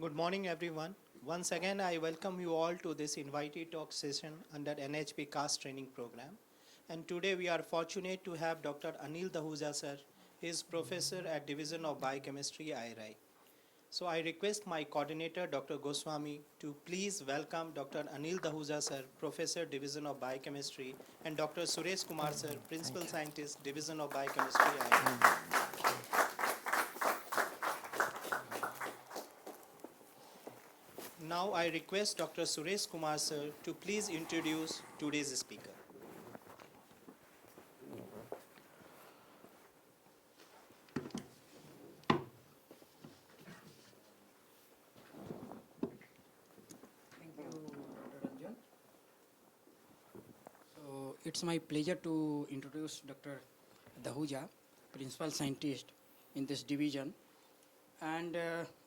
Good morning, everyone. Once again, I welcome you all to this invited talk session under NHP CAST training program. And today we are fortunate to have Dr. Anil Dahuja, sir. He is professor at Division of Biochemistry, IRI. So I request my coordinator, Dr. Goswami, to please welcome Dr. Anil Dahuja, sir, Professor, Division of Biochemistry, and Dr. Suresh Kumar, sir, Principal Scientist, Division of Biochemistry, IRI. Now I request Dr. Suresh Kumar, sir, to please introduce today's speaker. Thank you, Dr. Ranjan. So it's my pleasure to introduce Dr. Dahuja, principal scientist in this division, and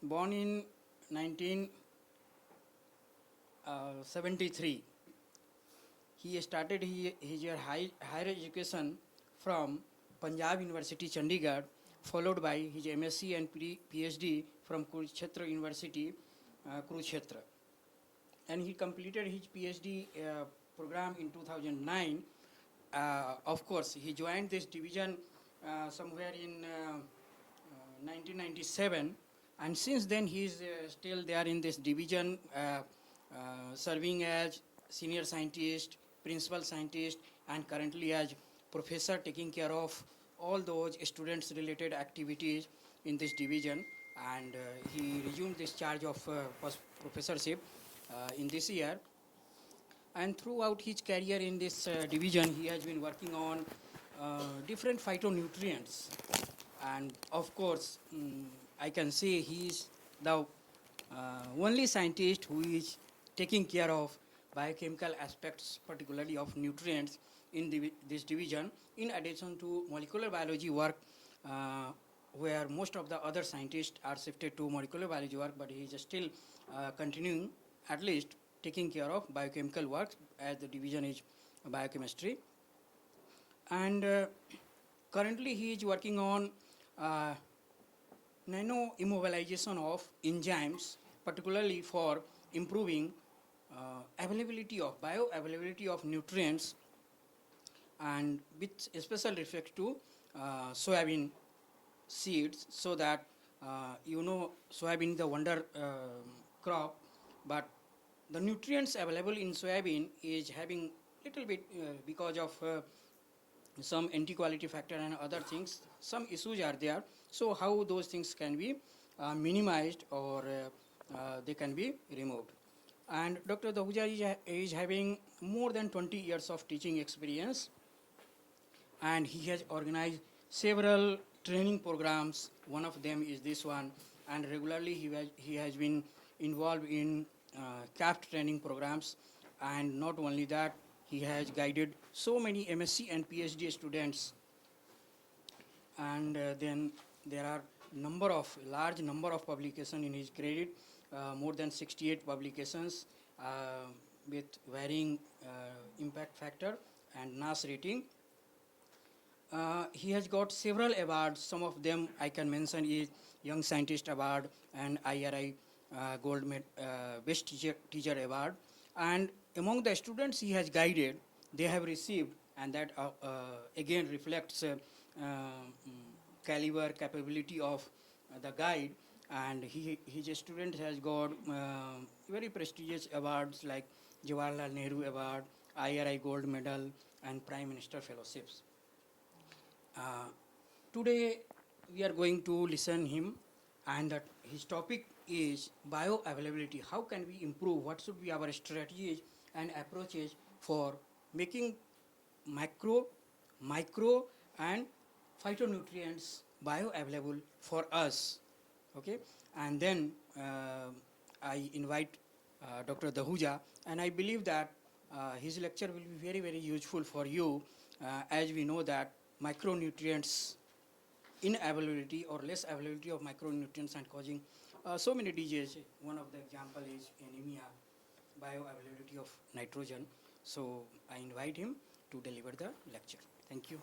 born in 1973. He started his higher education from Punjab University, Chandigarh, followed by his MSc and PhD from Kurukshetra University, Kurukshetra. And he completed his PhD program in 2009. Of course, he joined this division somewhere in 1997, and since then he is still there in this division, serving as senior scientist, principal scientist, and currently as professor, taking care of all those students related activities in this division. And he resumed this charge of professorship in this year. And throughout his career in this division, he has been working on different phytonutrients. And of course, I can say he is the only scientist who is taking care of biochemical aspects, particularly of nutrients in this division, in addition to molecular biology work, where most of the other scientists are shifted to molecular biology work, but he is still continuing, at least taking care of biochemical work, as the division is biochemistry. And currently he is working on nano immobilization of enzymes, particularly for improving bioavailability of nutrients, and with special respect to soybean seeds, so that soybean is the wonder crop, but the nutrients available in soybean is having little bit because of some anti-quality factor and other things, some issues are there. So how those things can be minimized, or they can be removed. And Dr. Dahuja is having more than 20 years of teaching experience, and he has organized several training programs. One of them is this one, and regularly he has been involved in CAFT training programs. And not only that, he has guided so many MSc and PhD students. And then there are large number of publications in his credit, more than 68 publications with varying impact factor and NAS rating. He has got several awards. Some of them I can mention is Young Scientist Award and IRI Gold Best Teacher Award. And among the students he has guided, they have received, and that again reflects caliber, capability of the guide. And his student has got very prestigious awards like Jawaharlal Nehru Award, IRI Gold Medal, and Prime Minister Fellowships. Today we are going to listen him, and that his topic is bioavailability. How can we improve? What should be our strategies and approaches for making micro and phytonutrients bioavailable for us? Okay, and then I invite Dr. Dahuja, and I believe that his lecture will be very, very useful for you, as we know that micronutrients inavailability or less availability of micronutrients and causing so many diseases. One of the example is anemia, bioavailability of nitrogen. So I invite him to deliver the lecture. Thank you.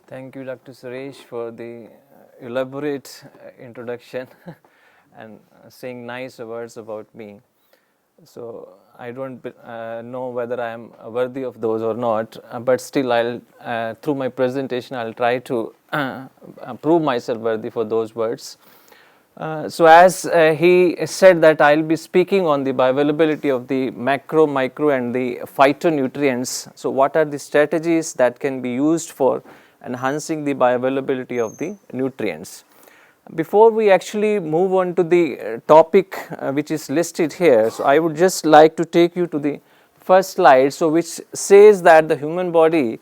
Thank you, Dr. Suresh, for the elaborate introduction and saying nice words about me. So I don't know whether I am worthy of those or not, but still I'll through my presentation I'll try to prove myself worthy for those words. So as he said that I'll be speaking on the bioavailability of the macro, micro and the phytonutrients. So what are the strategies that can be used for enhancing the bioavailability of the nutrients? Before we actually move on to the topic which is listed here, so I would just like to take you to the first slide, so which says that the human body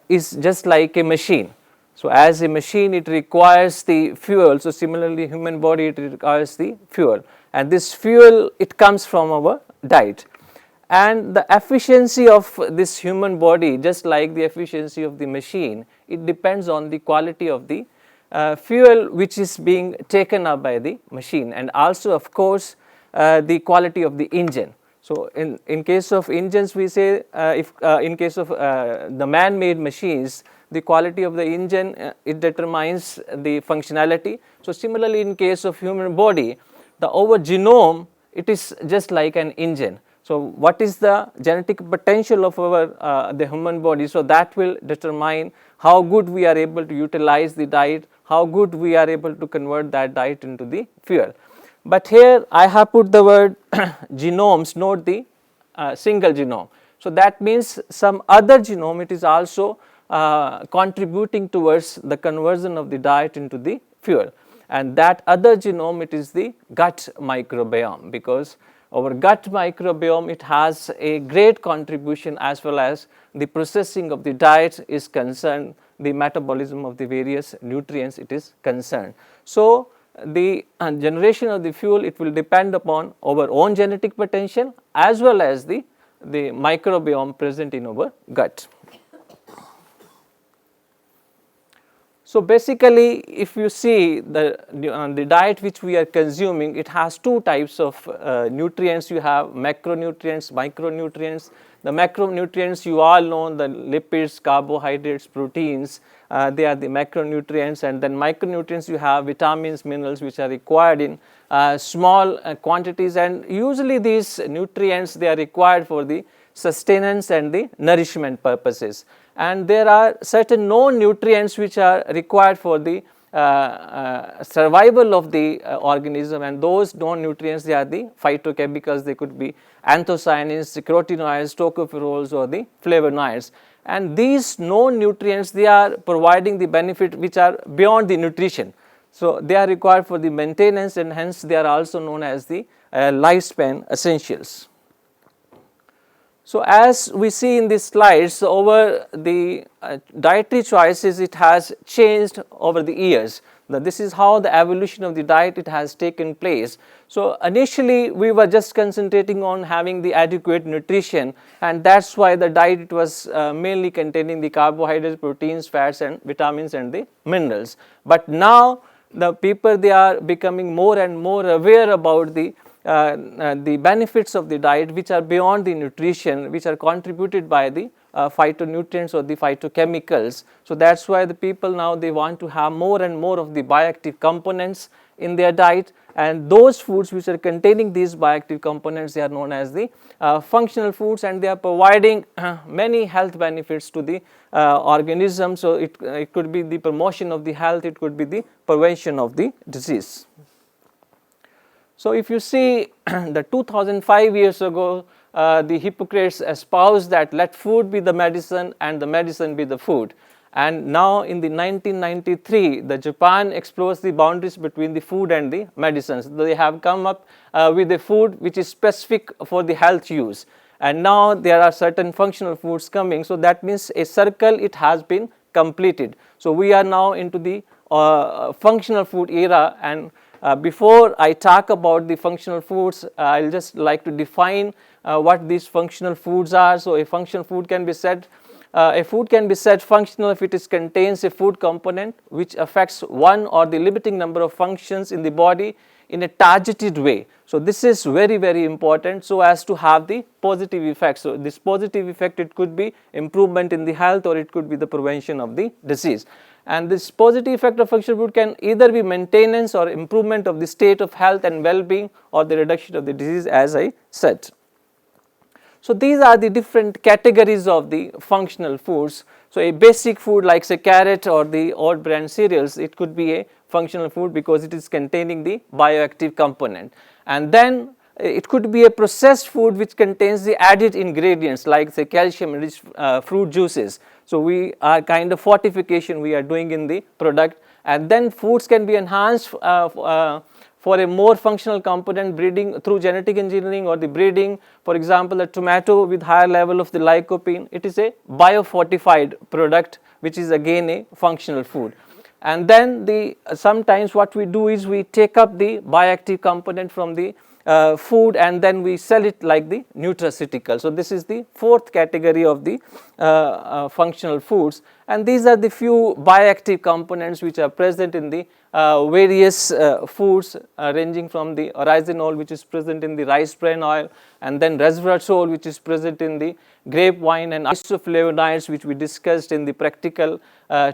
is just like a machine. So as a machine it requires the fuel, so similarly human body it requires the fuel, and this fuel it comes from our diet. And the efficiency of this human body, just like the efficiency of the machine, it depends on the quality of the fuel which is being taken up by the machine, and also of course the quality of the engine. So in case of engines we say if in case of the man-made machines, the quality of the engine it determines the functionality. So similarly in case of human body, our genome it is just like an engine. So what is the genetic potential of our the human body? So that will determine how good we are able to utilize the diet, how good we are able to convert that diet into the fuel. But here I have put the word genomes, not the single genome. So that means some other genome it is also contributing towards the conversion of the diet into the fuel, and that other genome it is the gut microbiome, because our gut microbiome it has a great contribution as well as the processing of the diet is concerned, the metabolism of the various nutrients it is concerned. So the generation of the fuel it will depend upon our own genetic potential as well as the microbiome present in our gut. So basically if you see the diet which we are consuming, it has two types of nutrients. You have macronutrients, micronutrients. The macronutrients you all know, the lipids, carbohydrates, proteins, they are the macronutrients, and then micronutrients you have vitamins, minerals which are required in small quantities, and usually these nutrients they are required for the sustenance and the nourishment purposes. And there are certain known nutrients which are required for the survival of the organism, and those known nutrients they are the phytochemicals. They could be anthocyanins, carotenoids, tocopherols or the flavonoids, and these known nutrients they are providing the benefit which are beyond the nutrition. So they are required for the maintenance, and hence they are also known as the lifespan essentials. So as we see in these slides, over the dietary choices it has changed over the years. Now this is how the evolution of the diet it has taken place. So initially we were just concentrating on having the adequate nutrition, and that's why the diet it was mainly containing the carbohydrates, proteins, fats and vitamins and the minerals. But now the people they are becoming more and more aware about the benefits of the diet which are beyond the nutrition, which are contributed by the phytonutrients or the phytochemicals. So that's why the people now they want to have more and more of the bioactive components in their diet, and those foods which are containing these bioactive components they are known as the functional foods, and they are providing many health benefits to the organism. So it could be the promotion of the health, it could be the prevention of the disease. So if you see the 2005 years ago, the Hippocrates espoused that let food be the medicine and the medicine be the food. And now in the 1993, the Japan explores the boundaries between the food and the medicines. They have come up with a food which is specific for the health use. And now there are certain functional foods coming. So that means a circle it has been completed. So we are now into the functional food era, and before I talk about the functional foods, I will just like to define what these functional foods are. So a functional food can be said a food can be said functional if it contains a food component which affects one or the limiting number of functions in the body in a targeted way. So, this is very, very important, so as to have the positive effect. So, this positive effect, it could be improvement in the health or it could be the prevention of the disease. And this positive effect of functional food can either be maintenance or improvement of the state of health and well-being or the reduction of the disease, as I said. So, these are the different categories of the functional foods. So, a basic food like say carrot or the oat bran cereals, it could be a functional food because it is containing the bioactive component. And then it could be a processed food which contains the added ingredients like say calcium rich fruit juices. So, we are kind of fortification we are doing in the product, and then foods can be enhanced for a more functional component breeding through genetic engineering or the breeding. For example, a tomato with higher level of the lycopene, it is a biofortified product which is again a functional food. And then sometimes what we do is we take up the bioactive component from the food and then we sell it like the nutraceutical. So, this is the fourth category of the functional foods, and these are the few bioactive components which are present in the various foods ranging from the oryzanol which is present in the rice bran oil, and then resveratrol which is present in the grape wine, and isoflavonoids which we discussed in the practical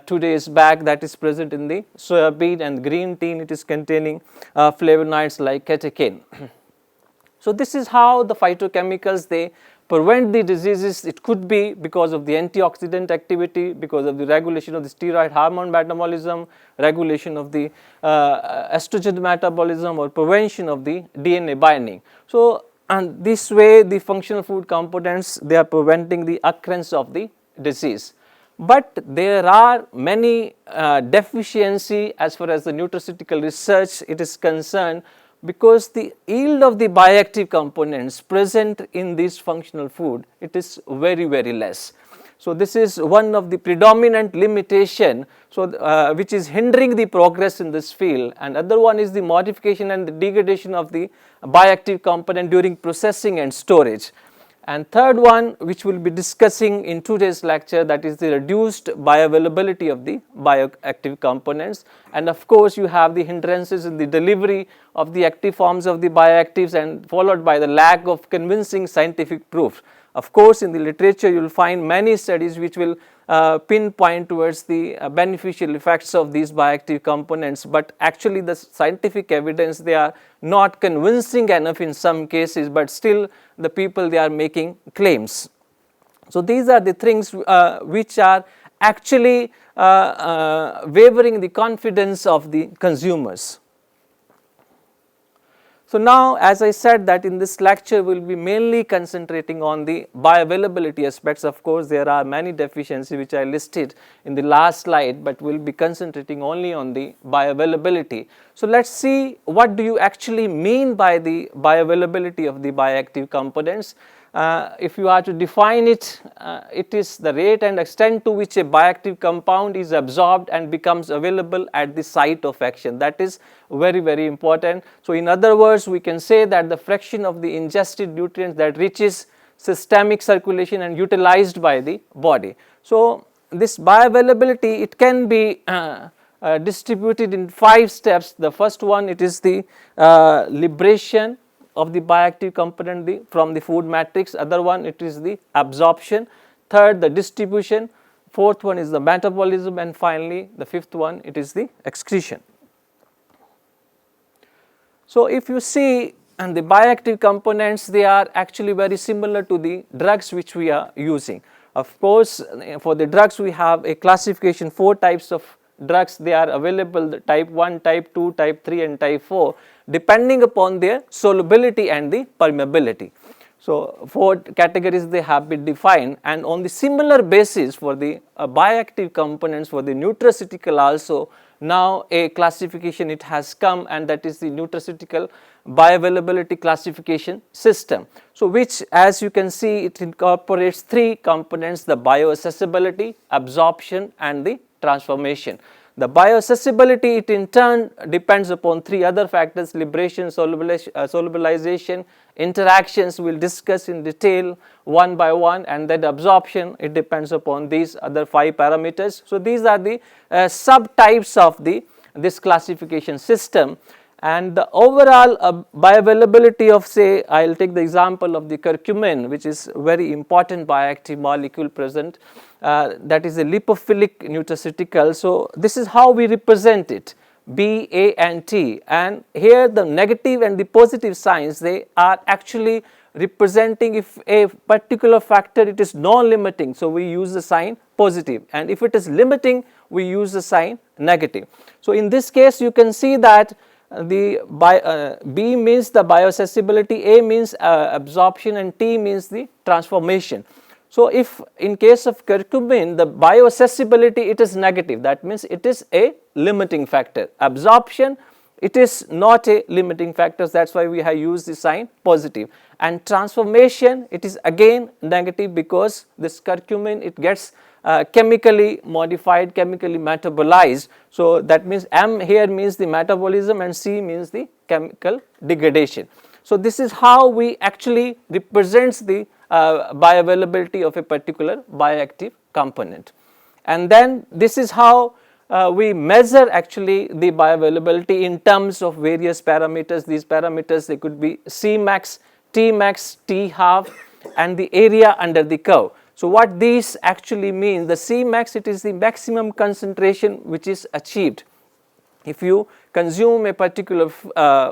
2 days back, that is present in the soya bean, and green tea, it is containing flavonoids like catechin. So, this is how the phytochemicals they prevent the diseases. It could be because of the antioxidant activity, because of the regulation of the steroid hormone metabolism, regulation of the estrogen metabolism, or prevention of the DNA binding. So, and this way the functional food components they are preventing the occurrence of the disease. But there are many deficiency as far as the nutraceutical research it is concerned, because the yield of the bioactive components present in this functional food, it is very, very less. So, this is one of the predominant limitation, so which is hindering the progress in this field, and other one is the modification and the degradation of the bioactive component during processing and storage. And third one which we will be discussing in today's lecture, that is the reduced bioavailability of the bioactive components, and of course you have the hindrances in the delivery of the active forms of the bioactives and followed by the lack of convincing scientific proof. Of course, in the literature you will find many studies which will pinpoint towards the beneficial effects of these bioactive components, but actually the scientific evidence they are not convincing enough in some cases, but still the people they are making claims. So, these are the things which are actually wavering the confidence of the consumers. So, now as I said that in this lecture we will be mainly concentrating on the bioavailability aspects. Of course, there are many deficiencies which I listed in the last slide, but we will be concentrating only on the bioavailability. So, let us see what do you actually mean by the bioavailability of the bioactive components. If you are to define it, it is the rate and extent to which a bioactive compound is absorbed and becomes available at the site of action. That is very, very important. So, in other words, we can say that the fraction of the ingested nutrients that reaches systemic circulation and utilized by the body. So, this bioavailability it can be distributed in 5 steps. The first one, it is the liberation of the bioactive component from the food matrix. Other one, it is the absorption. Third, the distribution. Fourth one is the metabolism, and finally the fifth one, it is the excretion. So, if you see, and the bioactive components they are actually very similar to the drugs which we are using. Of course, for the drugs we have a classification 4 types of drugs they are available, the type 1, type 2, type 3 and type 4, depending upon their solubility and the permeability. So, 4 categories they have been defined, and on the similar basis for the bioactive components for the nutraceutical also, now a classification it has come, and that is the nutraceutical bioavailability classification system. So, which as you can see it incorporates 3 components, the bioaccessibility, absorption and the transformation. The bioaccessibility, it in turn depends upon three other factors: liberation, solubilization, interactions. We will discuss in detail one by one, and then absorption, it depends upon these other 5 parameters. So, these are the subtypes of this classification system. And the overall bioavailability of, say, I will take the example of the curcumin, which is very important bioactive molecule present, that is a lipophilic nutraceutical. So, this is how we represent it, B, A and T, and here the negative and the positive signs, they are actually representing if a particular factor it is non-limiting. So, we use the sign positive, and if it is limiting, we use the sign negative. So, in this case you can see that the B means the bioaccessibility, A means absorption, and T means the transformation. So, if in case of curcumin the bioaccessibility it is negative, that means it is a limiting factor. Absorption, it is not a limiting factor, that is why we have used the sign positive. And transformation, it is again negative, because this curcumin it gets chemically modified, chemically metabolized. So, that means M here means the metabolism and C means the chemical degradation. So, this is how we actually represents the bioavailability of a particular bioactive component. And then this is how we measure actually the bioavailability in terms of various parameters. These parameters, they could be Cmax, Tmax, T half and the area under the curve. So, what these actually mean, the Cmax, it is the maximum concentration which is achieved. If you consume a particular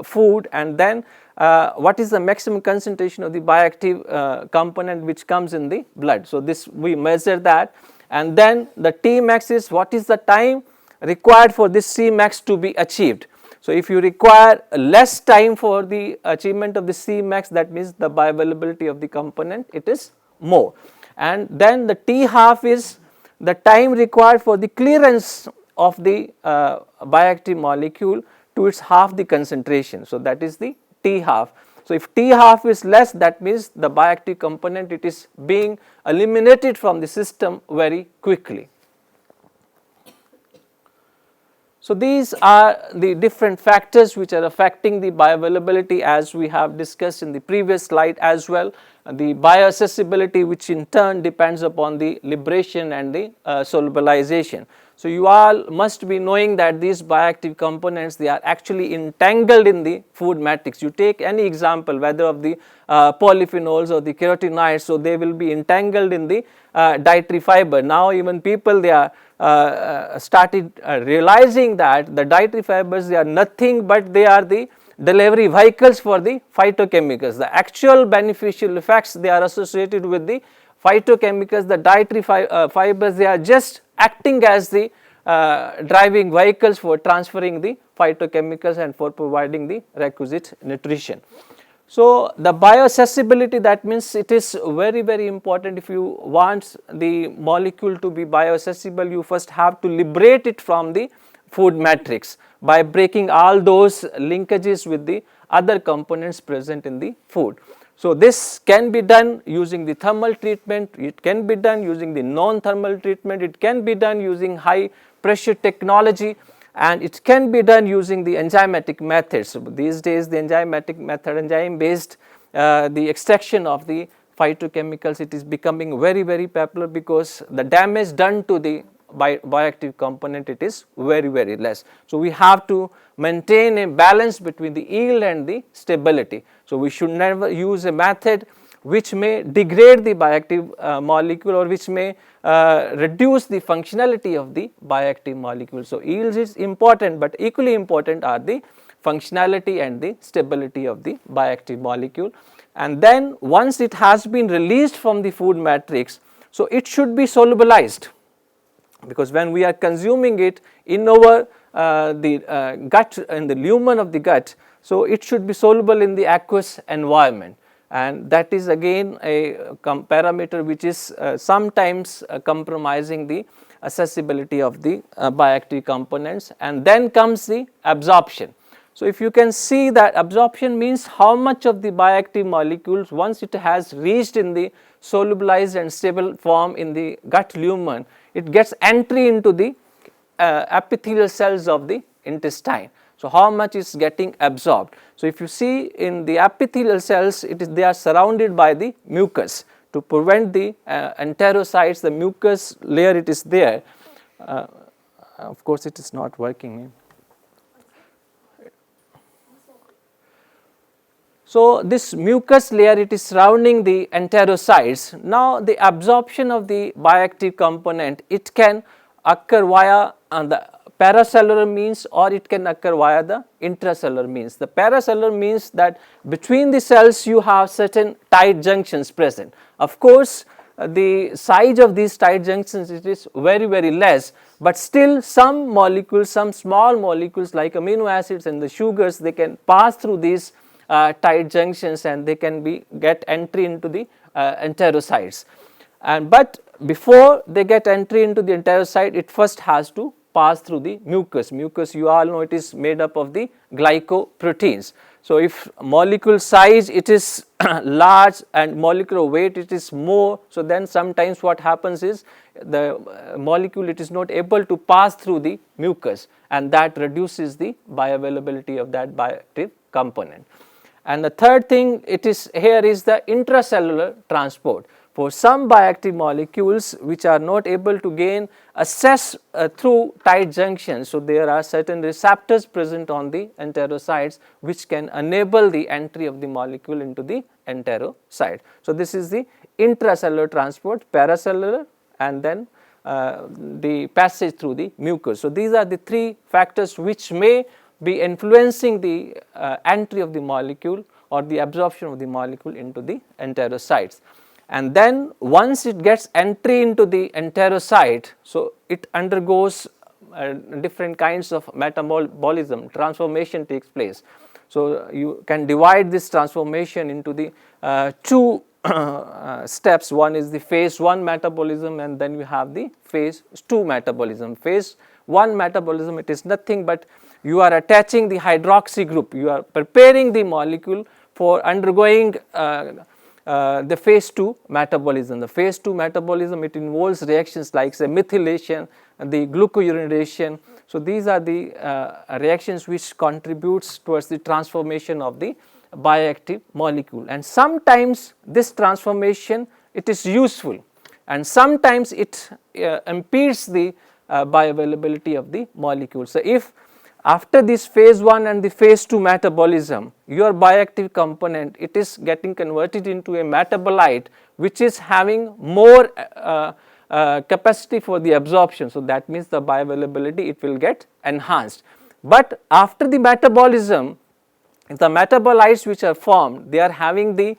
food, and then what is the maximum concentration of the bioactive component which comes in the blood. So, this we measure that, and then the Tmax is what is the time required for this Cmax to be achieved. So, if you require less time for the achievement of the Cmax, that means the bioavailability of the component it is more. And then the T half is the time required for the clearance of the bioactive molecule to its half the concentration. So, that is the T half. So, if T half is less, that means the bioactive component it is being eliminated from the system very quickly. So, these are the different factors which are affecting the bioavailability, as we have discussed in the previous slide as well. The bioaccessibility, which in turn depends upon the liberation and the solubilization. So, you all must be knowing that these bioactive components, they are actually entangled in the food matrix. You take any example, whether of the polyphenols or the carotenoids, so they will be entangled in the dietary fiber. Now, even people, they are started realizing that the dietary fibers, they are nothing but they are the delivery vehicles for the phytochemicals. The actual beneficial effects, they are associated with the phytochemicals. The dietary fibers, they are just acting as the driving vehicles for transferring the phytochemicals and for providing the requisite nutrition. So, the bioaccessibility, that means it is very, very important. If you want the molecule to be bioaccessible, you first have to liberate it from the food matrix by breaking all those linkages with the other components present in the food. So, this can be done using the thermal treatment, it can be done using the non-thermal treatment, it can be done using high pressure technology, and it can be done using the enzymatic methods. So, these days the enzymatic method, enzyme based the extraction of the phytochemicals, it is becoming very, very popular, because the damage done to the bioactive component, it is very, very less. So, we have to maintain a balance between the yield and the stability. So, we should never use a method which may degrade the bioactive molecule, or which may reduce the functionality of the bioactive molecule. So, yield is important, but equally important are the functionality and the stability of the bioactive molecule. And then once it has been released from the food matrix, so it should be solubilized, because when we are consuming it in our gut, in the lumen of the gut, so it should be soluble in the aqueous environment, and that is again a parameter which is sometimes compromising the accessibility of the bioactive components. And then comes the absorption. So, if you can see that absorption means how much of the bioactive molecules, once it has reached in the solubilized and stable form in the gut lumen, it gets entry into the epithelial cells of the intestine. So, how much is getting absorbed. So, if you see in the epithelial cells, they are surrounded by the mucus to prevent the enterocytes, the mucus layer it is there. Of course, it is not working. So, this mucus layer it is surrounding the enterocytes. Now, the absorption of the bioactive component, it can occur via the paracellular means, or it can occur via the intracellular means. The paracellular means that between the cells you have certain tight junctions present. Of course, the size of these tight junctions it is very less, but still some molecules, some small molecules like amino acids and the sugars, they can pass through these tight junctions and they can get entry into the enterocytes. But before they get entry into the enterocyte, it first has to pass through the mucus. Mucus, you all know, it is made up of the glycoproteins. So, if molecule size it is large and molecular weight it is more, so then sometimes what happens is the molecule it is not able to pass through the mucus, and that reduces the bioavailability of that bioactive component. And the third thing it is here is the intracellular transport. For some bioactive molecules which are not able to gain access through tight junctions, so there are certain receptors present on the enterocytes which can enable the entry of the molecule into the enterocyte. So, this is the intracellular transport, paracellular, and then the passage through the mucus. So, these are the three factors which may be influencing the entry of the molecule or the absorption of the molecule into the enterocytes. And then once it gets entry into the enterocyte, so it undergoes different kinds of metabolism, transformation takes place. So, you can divide this transformation into the two steps. One is the phase 1 metabolism, and then you have the phase 2 metabolism. Phase 1 metabolism, it is nothing but you are attaching the hydroxy group, you are preparing the molecule for undergoing the phase 2 metabolism. The phase 2 metabolism, it involves reactions like say methylation and the glucuronidation. So, these are the reactions which contributes towards the transformation of the bioactive molecule, and sometimes this transformation it is useful and sometimes it impedes the bioavailability of the molecule. So, if after this phase 1 and the phase 2 metabolism, your bioactive component it is getting converted into a metabolite which is having more capacity for the absorption. So, that means the bioavailability it will get enhanced. But after the metabolism, the metabolites which are formed, they are having the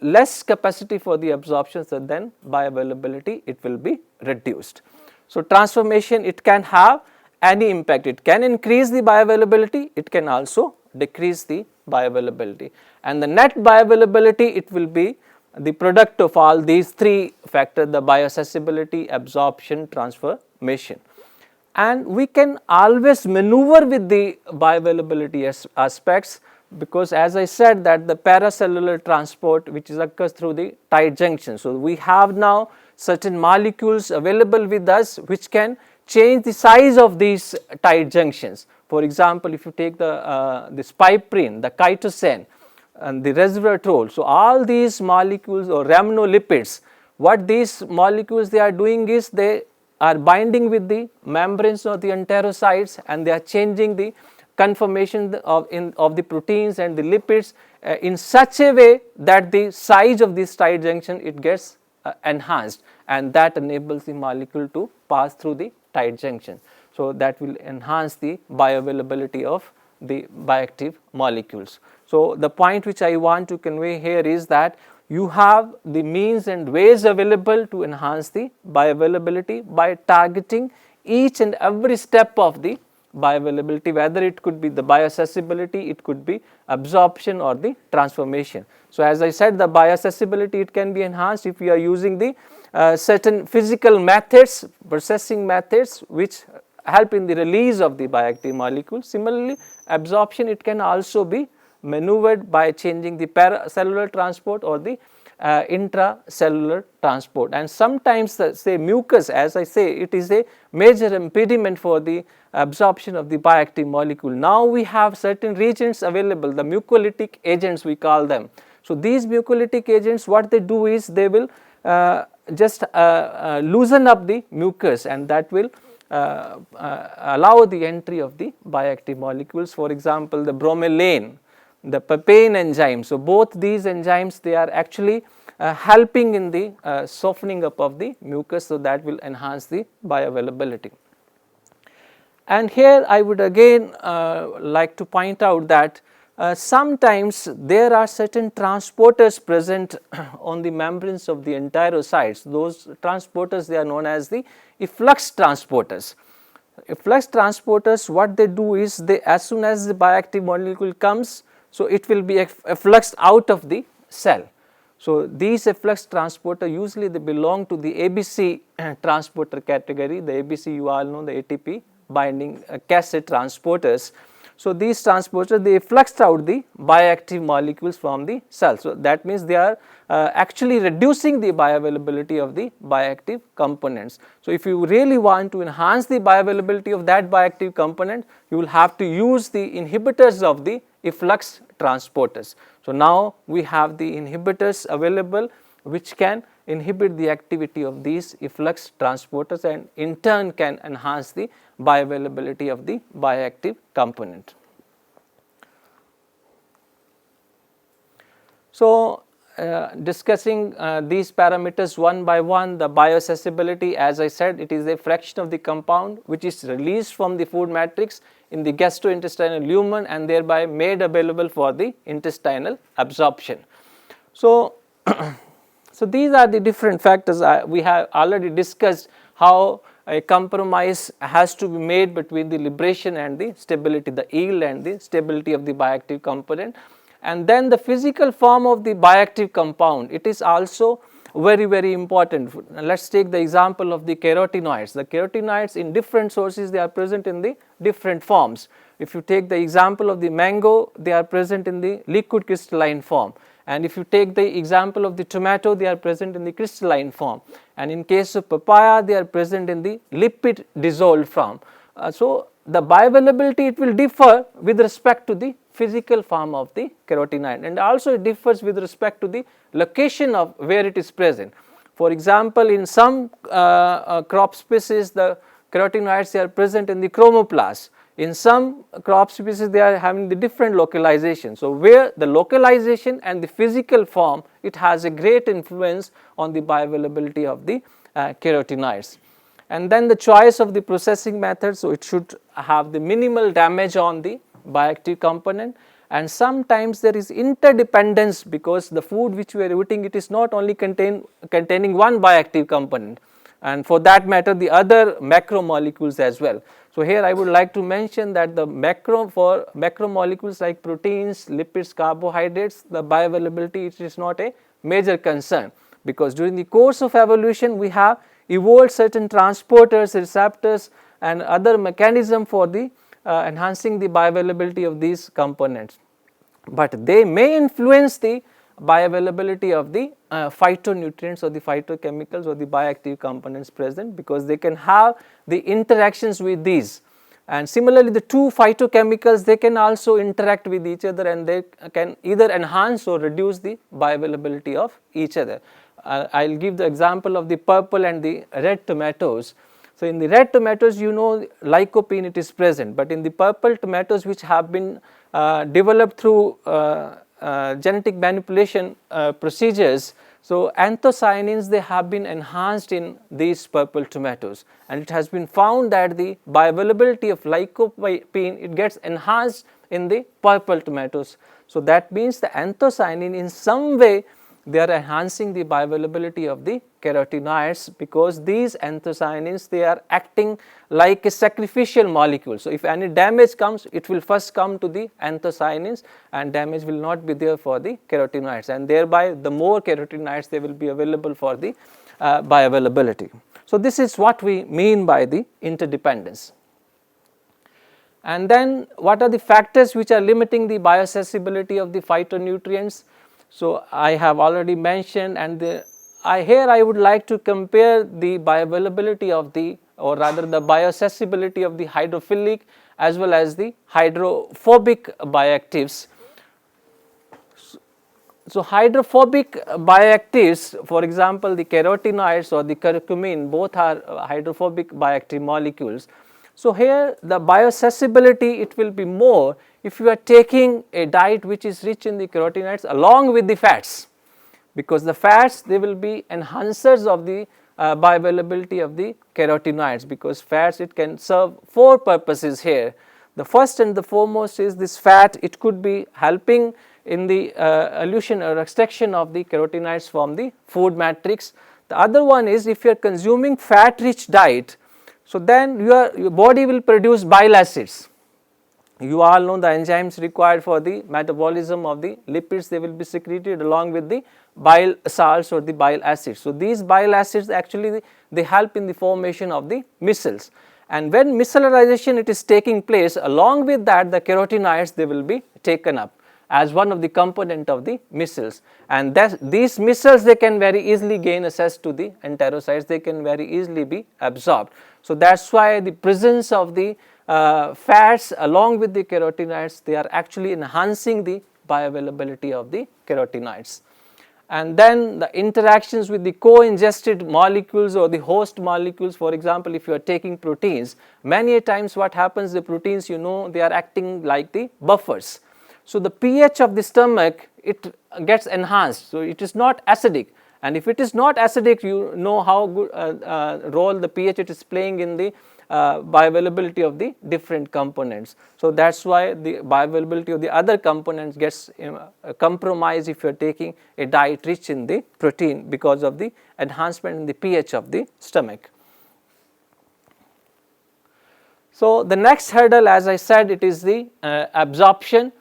less capacity for the absorption, so then bioavailability it will be reduced. So, transformation it can have any impact, it can increase the bioavailability, it can also decrease the bioavailability, and the net bioavailability it will be the product of all these three factors, the bioaccessibility, absorption, transformation. And we can always maneuver with the bioavailability aspects, because as I said that the paracellular transport which occurs through the tight junction. So, we have now certain molecules available with us which can change the size of these tight junctions. For example, if you take this piperine, the chitosan and the resveratrol. So, all these molecules or rhamnolipids, what these molecules they are doing is they are binding with the membranes of the enterocytes and they are changing the conformation of the proteins and the lipids in such a way that the size of this tight junction it gets enhanced, and that enables the molecule to pass through the tight junction. So, that will enhance the bioavailability of the bioactive molecules. So, the point which I want to convey here is that you have the means and ways available to enhance the bioavailability by targeting each and every step of the bioavailability, whether it could be the bioaccessibility, it could be absorption or the transformation. So, as I said, the bioaccessibility it can be enhanced if you are using the certain physical methods, processing methods which help in the release of the bioactive molecule. Similarly, absorption it can also be maneuvered by changing the paracellular transport or the intracellular transport. And sometimes the, say, mucus, as I say, it is a major impediment for the absorption of the bioactive molecule. Now we have certain reagents available, the mucolytic agents we call them. So these mucolytic agents, what they do is they will just loosen up the mucus, and that will allow the entry of the bioactive molecules. For example, the bromelain, the papain enzyme. So both these enzymes, they are actually helping in the softening up of the mucus, so that will enhance the bioavailability. And here I would again like to point out that sometimes there are certain transporters present on the membranes of the enterocytes. Those transporters, they are known as the efflux transporters. Efflux transporters, what they do is, they, as soon as the bioactive molecule comes, so it will be effluxed out of the cell. So these efflux transporter, usually they belong to the ABC transporter category. The ABC, you all know, the ATP binding cassette transporters. So these transporters, they effluxed out the bioactive molecules from the cell. So that means they are actually reducing the bioavailability of the bioactive components. So if you really want to enhance the bioavailability of that bioactive component, you will have to use the inhibitors of the efflux transporters. So now we have the inhibitors available which can inhibit the activity of these efflux transporters, and in turn can enhance the bioavailability of the bioactive component. So discussing these parameters one by one, the bioaccessibility, as I said, it is a fraction of the compound which is released from the food matrix in the gastrointestinal lumen and thereby made available for the intestinal absorption. So so these are the different factors. We have already discussed how a compromise has to be made between the liberation and the stability, the yield and the stability of the bioactive component. And then the physical form of the bioactive compound, it is also very, very important. Let us take the example of the carotenoids. The carotenoids in different sources, they are present in the different forms. If you take the example of the mango, they are present in the liquid crystalline form. And if you take the example of the tomato, they are present in the crystalline form. And in case of papaya, they are present in the lipid dissolved form. So the bioavailability, it will differ with respect to the physical form of the carotenoid, and also it differs with respect to the location of where it is present. For example, in some crop species, the carotenoids, they are present in the chromoplast. In some crop species, they are having the different localization. So where the localization and the physical form, it has a great influence on the bioavailability of the carotenoids. And then the choice of the processing method, so it should have the minimal damage on the bioactive component. And sometimes there is interdependence, because the food which we are eating, it is not only containing one bioactive component, and for that matter the other macromolecules as well. So here I would like to mention that the macromolecules like proteins, lipids, carbohydrates, the bioavailability, it is not a major concern, because during the course of evolution we have evolved certain transporters, receptors and other mechanism for the enhancing the bioavailability of these components, but they may influence the bioavailability of the phytonutrients or the phytochemicals or the bioactive components present, because they can have the interactions with these. And similarly, the two phytochemicals, they can also interact with each other, and they can either enhance or reduce the bioavailability of each other. I will give the example of the purple and the red tomatoes. So in the red tomatoes, you know, lycopene, it is present, but in the purple tomatoes which have been developed through genetic manipulation procedures, so anthocyanins, they have been enhanced in these purple tomatoes, and it has been found that the bioavailability of lycopene, it gets enhanced in the purple tomatoes. So that means the anthocyanin, in some way they are enhancing the bioavailability of the carotenoids, because these anthocyanins, they are acting like a sacrificial molecule. So if any damage comes, it will first come to the anthocyanins, and damage will not be there for the carotenoids, and thereby the more carotenoids, they will be available for the bioavailability. So this is what we mean by the interdependence. And then what are the factors which are limiting the bioaccessibility of the phytonutrients? So, I have already mentioned, and here I would like to compare the bioavailability of the, or rather the bioaccessibility of the hydrophilic as well as the hydrophobic bioactives. So, hydrophobic bioactives, for example, the carotenoids or the curcumin, both are hydrophobic bioactive molecules. So, here the bioaccessibility, it will be more if you are taking a diet which is rich in the carotenoids along with the fats, because the fats, they will be enhancers of the bioavailability of the carotenoids, because fats, it can serve 4 purposes here. The first and the foremost is this fat, it could be helping in the elution or extraction of the carotenoids from the food matrix. The other one is, if you are consuming fat rich diet, so then your body will produce bile acids. You all know the enzymes required for the metabolism of the lipids, they will be secreted along with the bile salts or the bile acids. So, these bile acids actually they help in the formation of the micelles, and when micellization it is taking place, along with that the carotenoids, they will be taken up as one of the component of the micelles, and these micelles, they can very easily gain access to the enterocytes, they can very easily be absorbed. So, that is why the presence of the fats along with the carotenoids, they are actually enhancing the bioavailability of the carotenoids. And then the interactions with the co-ingested molecules or the host molecules, for example, if you are taking proteins, many a times what happens, the proteins, you know, they are acting like the buffers. So, the pH of the stomach, it gets enhanced, so it is not acidic, and if it is not acidic, you know how good role the pH it is playing in the bioavailability of the different components. So, that is why the bioavailability of the other components gets compromised if you are taking a diet rich in the protein, because of the enhancement in the pH of the stomach. So, the next hurdle, as I said, it is the absorption.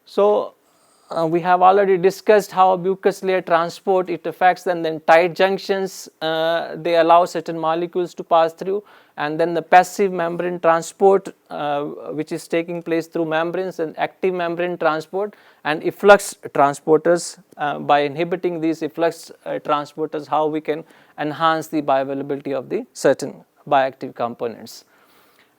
So, we have already discussed how mucus layer transport it affects, and then tight junctions, they allow certain molecules to pass through, and then the passive membrane transport which is taking place through membranes, and active membrane transport and efflux transporters. By inhibiting these efflux transporters, how we can enhance the bioavailability of the certain bioactive components.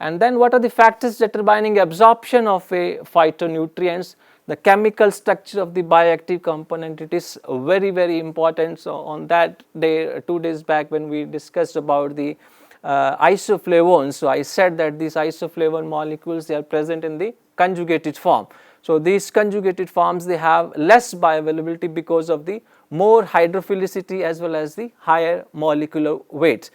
And then what are the factors determining absorption of a phytonutrients? The chemical structure of the bioactive component, it is very important. So, on that day, 2 days back, when we discussed about the isoflavones, so I said that these isoflavone molecules, they are present in the conjugated form. So, these conjugated forms, they have less bioavailability because of the more hydrophilicity as well as the higher molecular weight.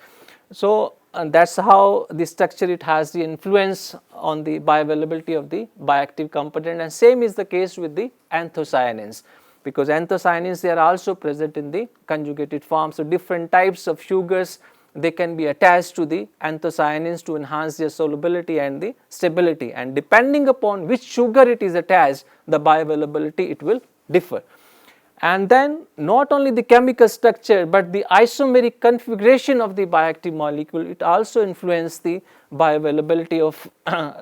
So, and that is how the structure it has the influence on the bioavailability of the bioactive component, and same is the case with the anthocyanins, because anthocyanins, they are also present in the conjugated form. So, different types of sugars, they can be attached to the anthocyanins to enhance their solubility and the stability, and depending upon which sugar it is attached, the bioavailability it will differ. And then not only the chemical structure, but the isomeric configuration of the bioactive molecule, it also influences the bioavailability of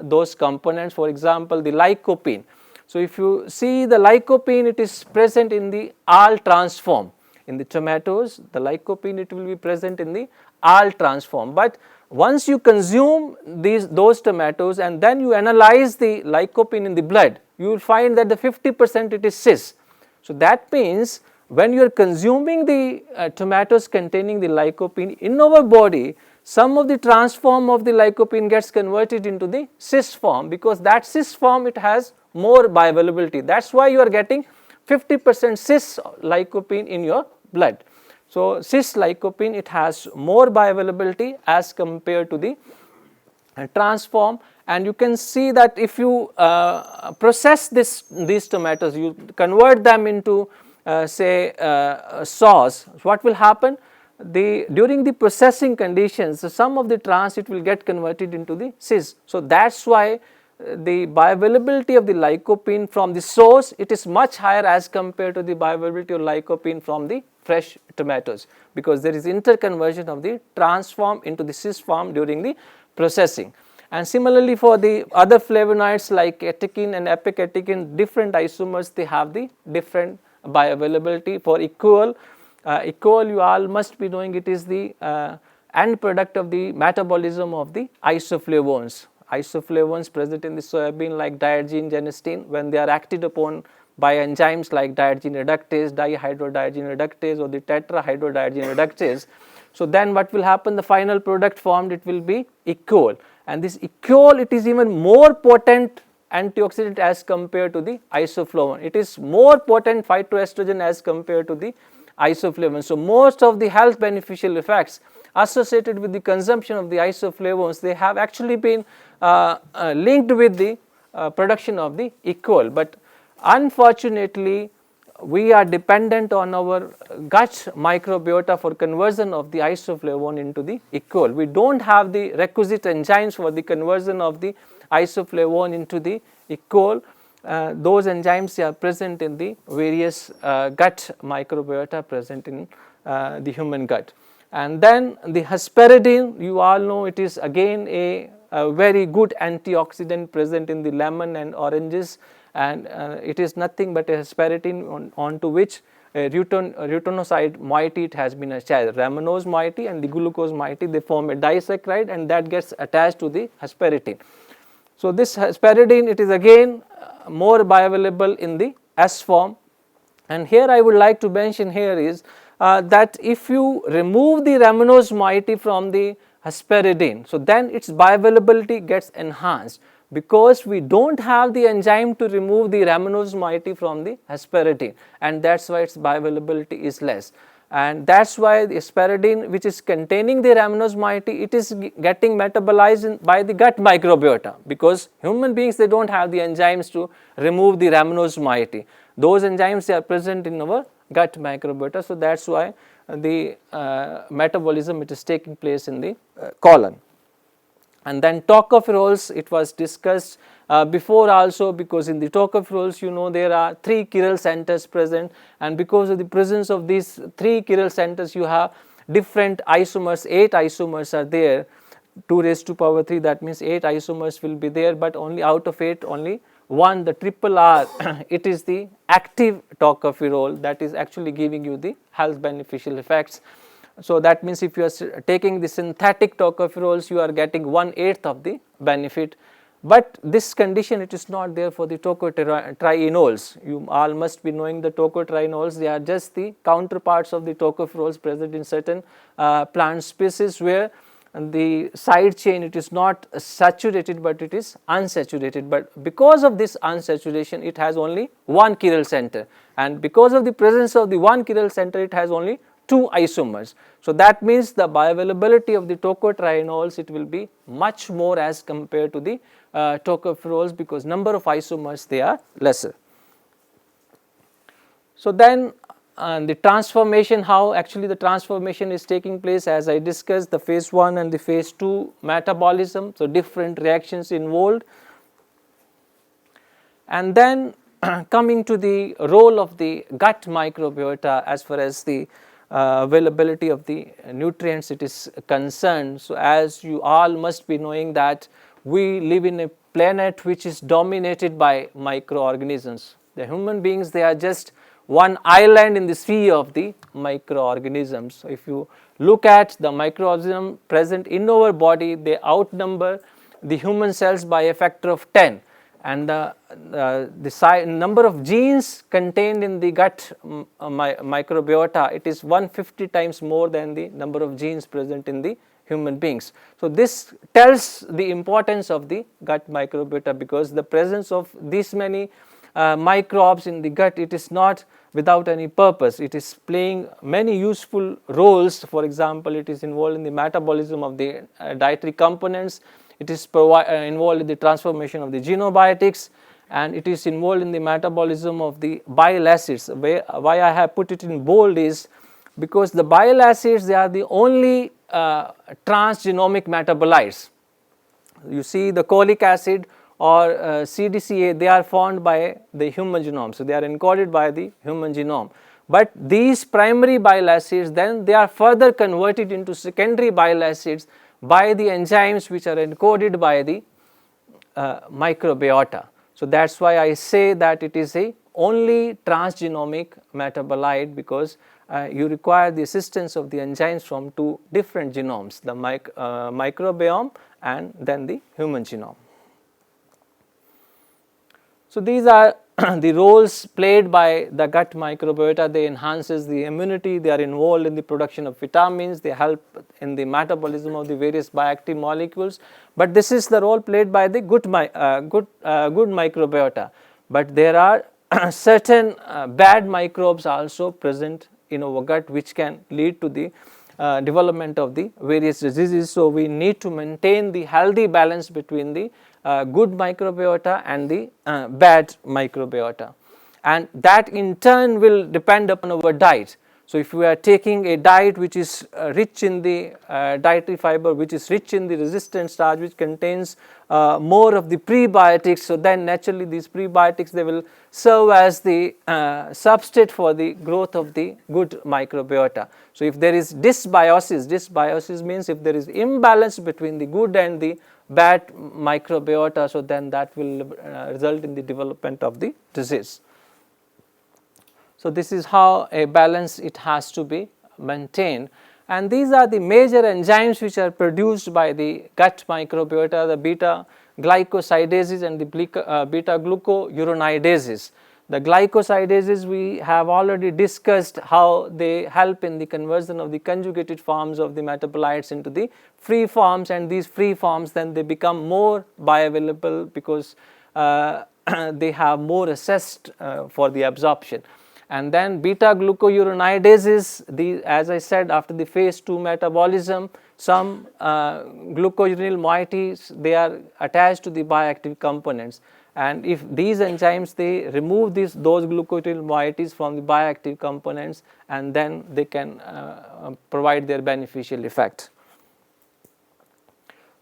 those components. For example, the lycopene. So, if you see the lycopene, it is present in the all trans form. In the tomatoes, the lycopene, it will be present in the all trans form. But once you consume those tomatoes and then you analyze the lycopene in the blood, you will find that the 50% it is cis. So, that means when you are consuming the tomatoes containing the lycopene in our body, some of the trans form of the lycopene gets converted into the cis form, because that cis form it has more bioavailability. That is why you are getting 50% cis lycopene in your blood. So, cis lycopene, it has more bioavailability as compared to the trans form. And you can see that if you process these tomatoes, you convert them into say sauce, what will happen? During the processing conditions, so some of the trans it will get converted into the cis. So, that is why the bioavailability of the lycopene from the source, it is much higher as compared to the bioavailability of lycopene from the fresh tomatoes, because there is interconversion of the trans form into the cis form during the processing. And similarly, for the other flavonoids like catechin and epicatechin, different isomers, they have the different bioavailability. For equal, equal you all must be knowing it is the end product of the metabolism of the isoflavones. Isoflavones present in the soybean like diargine, genistein, when they are acted upon by enzymes like diargine reductase, dihydrodiargine reductase or the tetrahydrodiargine reductase. So then what will happen, the final product formed, it will be equal, and this equal, it is even more potent antioxidant as compared to the isoflavone. It is more potent phytoestrogen as compared to the isoflavone. So most of the health beneficial effects associated with the consumption of the isoflavones, they have actually been linked with the production of the equal. But unfortunately, we are dependent on our gut microbiota for conversion of the isoflavone into the equal. We do not have the requisite enzymes for the conversion of the isoflavone into the equal. Those enzymes are present in the various gut microbiota present in the human gut. And then the hesperidin, you all know it is again a very good antioxidant present in the lemon and oranges, and it is nothing but a hesperidin onto which a rutinoside moiety it has been attached. Ramenose moiety and the glucose moiety, they form a disaccharide, and that gets attached to the hesperidin. So this hesperidin, it is again more bioavailable in the S form, and here I would like to mention here is that if you remove the ramenose moiety from the hesperidin, so then its bioavailability gets enhanced, because we do not have the enzyme to remove the ramenose moiety from the hesperidin, and that is why its bioavailability is less. And that is why the hesperidin, which is containing the ramenose moiety, it is getting metabolized by the gut microbiota, because human beings, they do not have the enzymes to remove the ramenose moiety. Those enzymes, they are present in our gut microbiota. So that is why the metabolism, it is taking place in the colon. And then tocopherols, it was discussed before also, because in the tocopherols, you know, there are 3 chiral centers present, and because of the presence of these 3 chiral centers, you have different isomers, 8 isomers are there, 2 raised to power 3, that means 8 isomers will be there, but only out of 8, only 1, the triple R, it is the active tocopherol that is actually giving you the health beneficial effects. So that means if you are taking the synthetic tocopherols, you are getting 1/8 of the benefit. But this condition, it is not there for the tocotrienols. You all must be knowing the tocotrienols, they are just the counterparts of the tocopherols present in certain plant species, where the side chain, it is not saturated, but it is unsaturated. But because of this unsaturation, it has only 1 chiral center, and because of the presence of the 1 chiral center, it has only 2 isomers. So that means the bioavailability of the tocotrienols, it will be much more as compared to the tocopherols, because number of isomers, they are lesser. So then the transformation, how actually the transformation is taking place, as I discussed, the phase 1 and the phase 2 metabolism, so different reactions involved. And then coming to the role of the gut microbiota as far as the availability of the nutrients it is concerned. So as you all must be knowing that we live in a planet which is dominated by microorganisms. The human beings, they are just one island in the sea of the microorganisms. So if you look at the microorganisms present in our body, they outnumber the human cells by a factor of 10. And the number of genes contained in the gut microbiota, it is 150 times more than the number of genes present in the human beings. So this tells the importance of the gut microbiota, because the presence of these many microbes in the gut, it is not without any purpose. It is playing many useful roles. For example, it is involved in the metabolism of the dietary components. It is involved in the transformation of the xenobiotics, and it is involved in the metabolism of the bile acids. Why I have put it in bold is because the bile acids, they are the only transgenomic metabolites. You see the cholic acid or CDCA, they are found by the human genome. So they are encoded by the human genome. But these primary bile acids, then they are further converted into secondary bile acids by the enzymes which are encoded by the microbiota. So that is why I say that it is a only transgenomic metabolite because you require the assistance of the enzymes from two different genomes, the microbiome and then the human genome. So, these are the roles played by the gut microbiota. They enhances the immunity, they are involved in the production of vitamins, they help in the metabolism of the various bioactive molecules, but this is the role played by the good microbiota. But there are certain bad microbes also present in our gut which can lead to the development of the various diseases. So, we need to maintain the healthy balance between the good microbiota and the bad microbiota, and that in turn will depend upon our diet. So, if we are taking a diet which is rich in the dietary fiber, which is rich in the resistant starch, which contains more of the prebiotics, so then naturally these prebiotics, they will serve as the substrate for the growth of the good microbiota. So, if there is dysbiosis means if there is imbalance between the good and the bad microbiota, so then that will result in the development of the disease. So, this is how a balance it has to be maintained, and these are the major enzymes which are produced by the gut microbiota, the beta glycosidases and the beta glucuronidase. The glycosidases we have already discussed how they help in the conversion of the conjugated forms of the metabolites into the free forms, and these free forms then they become more bioavailable because they have more access for the absorption. And then beta glucuronidase, as I said, after the phase 2 metabolism, some glucuronyl moieties, they are attached to the bioactive components, and if these enzymes they remove those glucuronyl moieties from the bioactive components, and then they can provide their beneficial effect.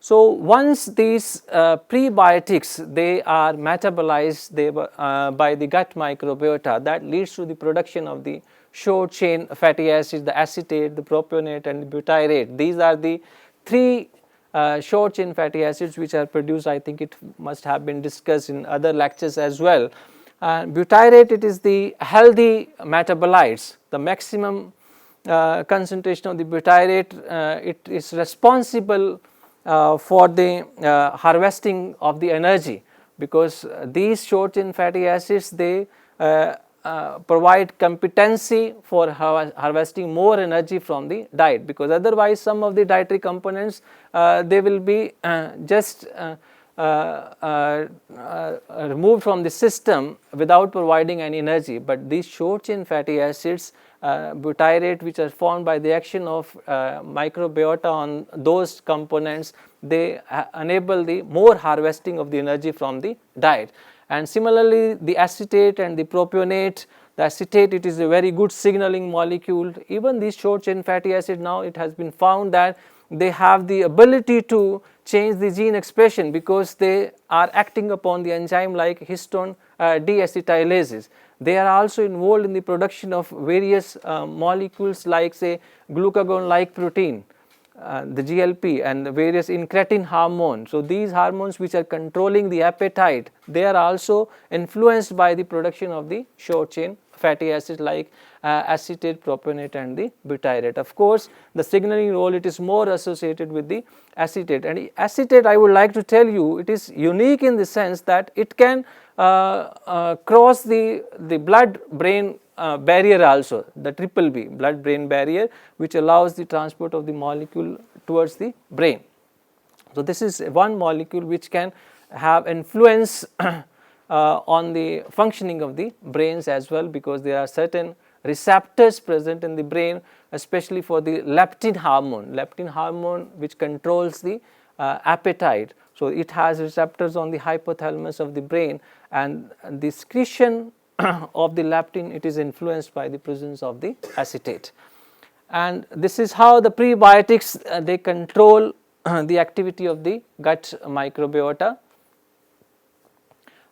So, once these prebiotics they are metabolized by the gut microbiota, that leads to the production of the short chain fatty acids, the acetate, the propionate and the butyrate. These are the three short chain fatty acids which are produced. I think it must have been discussed in other lectures as well. Butyrate, it is the healthy metabolites, the maximum concentration of the butyrate, it is responsible for the harvesting of the energy, because these short chain fatty acids they provide competency for harvesting more energy from the diet, because otherwise some of the dietary components they will be just removed from the system without providing any energy. But these short chain fatty acids, butyrate, which are formed by the action of microbiota on those components, they enable the more harvesting of the energy from the diet. And similarly the acetate and the propionate, the acetate, it is a very good signaling molecule. Even these short chain fatty acid, now it has been found that they have the ability to change the gene expression, because they are acting upon the enzyme like histone deacetylases. They are also involved in the production of various molecules like say glucagon like protein, the GLP, and the various incretin hormone. So, these hormones which are controlling the appetite, they are also influenced by the production of the short chain fatty acids like acetate, propionate and the butyrate. Of course, the signaling role, it is more associated with the acetate, and acetate, I would like to tell you, it is unique in the sense that it can cross the blood brain barrier also, the BBB, blood brain barrier, which allows the transport of the molecule towards the brain. So, this is one molecule which can have influence on the functioning of the brains as well, because there are certain receptors present in the brain, especially for the leptin hormone which controls the appetite. So, it has receptors on the hypothalamus of the brain, and the secretion of the leptin, it is influenced by the presence of the acetate. And this is how the prebiotics they control the activity of the gut microbiota.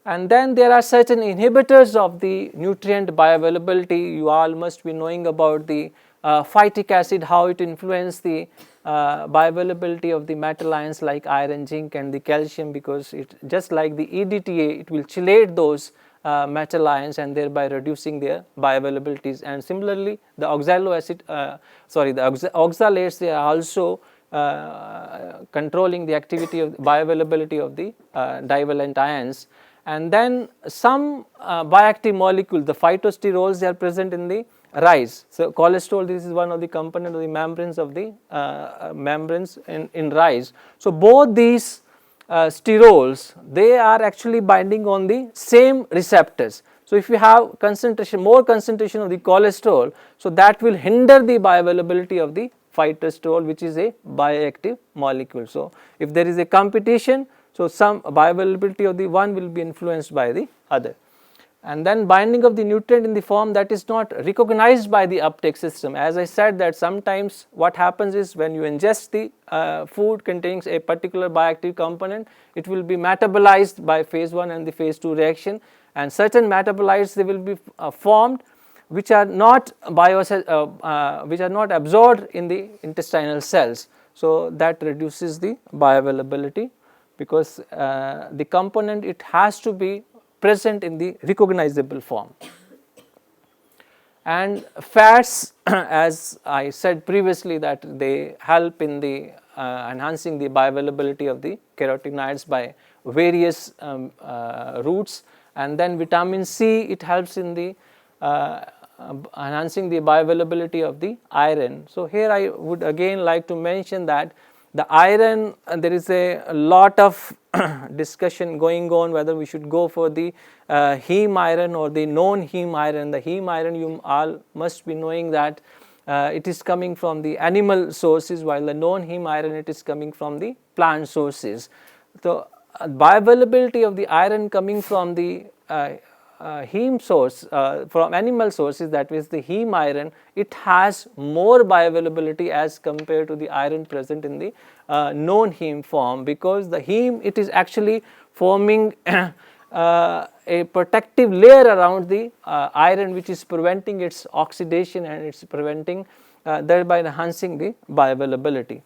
And then there are certain inhibitors of the nutrient bioavailability. You all must be knowing about the phytic acid, how it influences the bioavailability of the metal ions like iron, zinc and the calcium, because it just like the EDTA, it will chelate those metal ions and thereby reducing their bioavailabilities. And similarly, the oxalates, they are also controlling the activity of bioavailability of the divalent ions. And then some bioactive molecules, the phytosterols, they are present in the rice. So cholesterol, this is one of the components of the membranes of the membranes in rice. So both these sterols, they are actually binding on the same receptors. So if you have more concentration of the cholesterol, so that will hinder the bioavailability of the phytosterol, which is a bioactive molecule. So if there is a competition, so some bioavailability of the one will be influenced by the other. And then binding of the nutrient in the form that is not recognized by the uptake system. As I said, that sometimes what happens is when you ingest the food containing a particular bioactive component, it will be metabolized by phase 1 and the phase 2 reaction, and certain metabolites, they will be formed which are not absorbed in the intestinal cells. So that reduces the bioavailability, because the component, it has to be present in the recognizable form. And fats, as I said previously, that they help in the enhancing the bioavailability of the carotenoids by various routes. And then vitamin C, it helps in the enhancing the bioavailability of the iron. So here I would again like to mention that the iron, there is a lot of discussion going on whether we should go for the heme iron or the non-heme iron. The heme iron, you all must be knowing that it is coming from the animal sources, while the non-heme iron, it is coming from the plant sources. So bioavailability of the iron coming from the heme source, from animal sources, that is the heme iron, it has more bioavailability as compared to the iron present in the non-heme form, because the heme, it is actually forming a protective layer around the iron, which is preventing its oxidation and it's preventing thereby enhancing the bioavailability.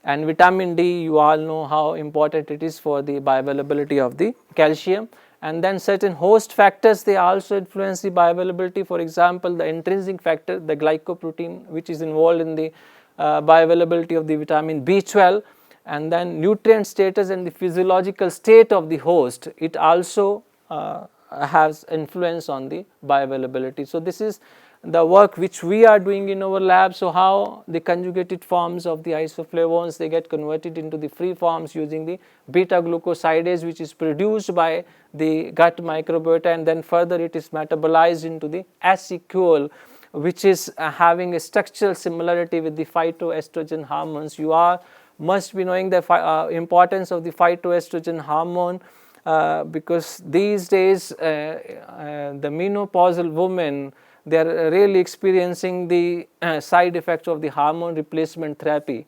And vitamin D, you all know how important it is for the bioavailability of the calcium. And then certain host factors, they also influence the bioavailability. For example, the intrinsic factor, the glycoprotein, which is involved in the bioavailability of the vitamin B12, and then nutrient status and the physiological state of the host, it also has influence on the bioavailability. So this is the work which we are doing in our lab. So how the conjugated forms of the isoflavones, they get converted into the free forms using the beta glucosidase, which is produced by the gut microbiota, and then further it is metabolized into the acetyl, which is having a structural similarity with the phytoestrogen hormones. You are must be knowing the importance of the phytoestrogen hormone, because these days the menopausal women, they are really experiencing the side effects of the hormone replacement therapy,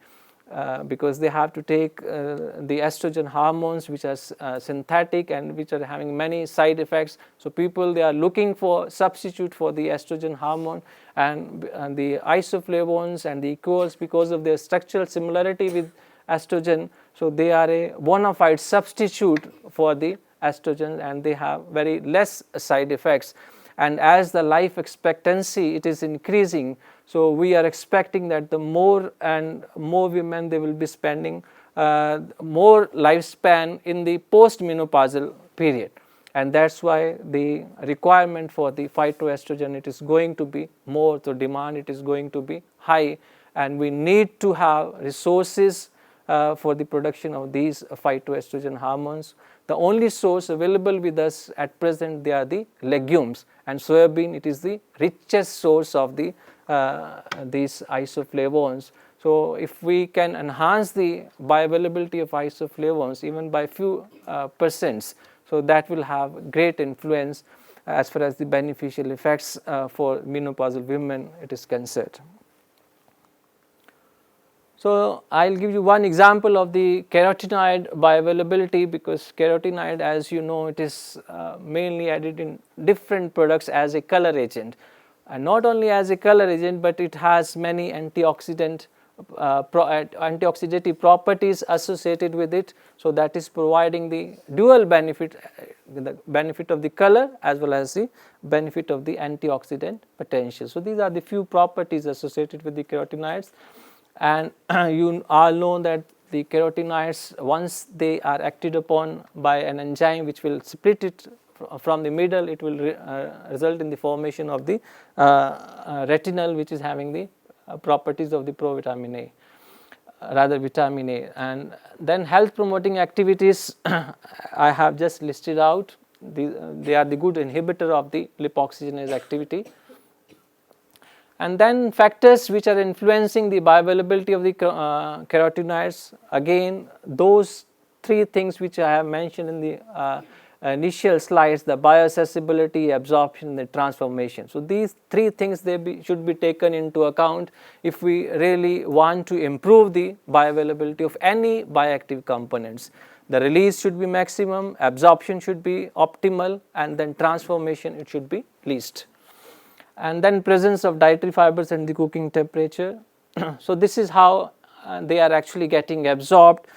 because they have to take the estrogen hormones, which are synthetic and which are having many side effects. So people, they are looking for substitute for the estrogen hormone, and the isoflavones and the equals, because of their structural similarity with estrogen, so they are a bona fide substitute for the estrogen, and they have very less side effects. And as the life expectancy, it is increasing, so we are expecting that the more and more women, they will be spending more lifespan in the post-menopausal period, and that's why the requirement for the phytoestrogen, it is going to be more, so demand, it is going to be high, and we need to have resources for the production of these phytoestrogen hormones. The only source available with us at present, they are the legumes, and soybean, it is the richest source of the these isoflavones. So if we can enhance the bioavailability of isoflavones even by few percents, so that will have great influence as far as the beneficial effects for menopausal women it is concerned. So I will give you one example of the carotenoid bioavailability, because carotenoid, as you know, it is mainly added in different products as a color agent, and not only as a color agent, but it has many antioxidant antioxidative properties associated with it. So that is providing the dual benefit, the benefit of the color as well as the benefit of the antioxidant potential. So these are the few properties associated with the carotenoids, and you all know that the carotenoids, once they are acted upon by an enzyme which will split it from the middle, it will result in the formation of the retinol, which is having the properties of the provitamin A, rather vitamin A. And then health promoting activities I have just listed out. They are the good inhibitor of the lipoxygenase activity. And then factors which are influencing the bioavailability of the carotenoids, again those three things which I have mentioned in the initial slides: the bioaccessibility, absorption, and the transformation. So these three things should be taken into account if we really want to improve the bioavailability of any bioactive components. The release should be maximum, absorption should be optimal, and then transformation it should be least. And then presence of dietary fibers and the cooking temperature. So this is how they are actually getting absorbed.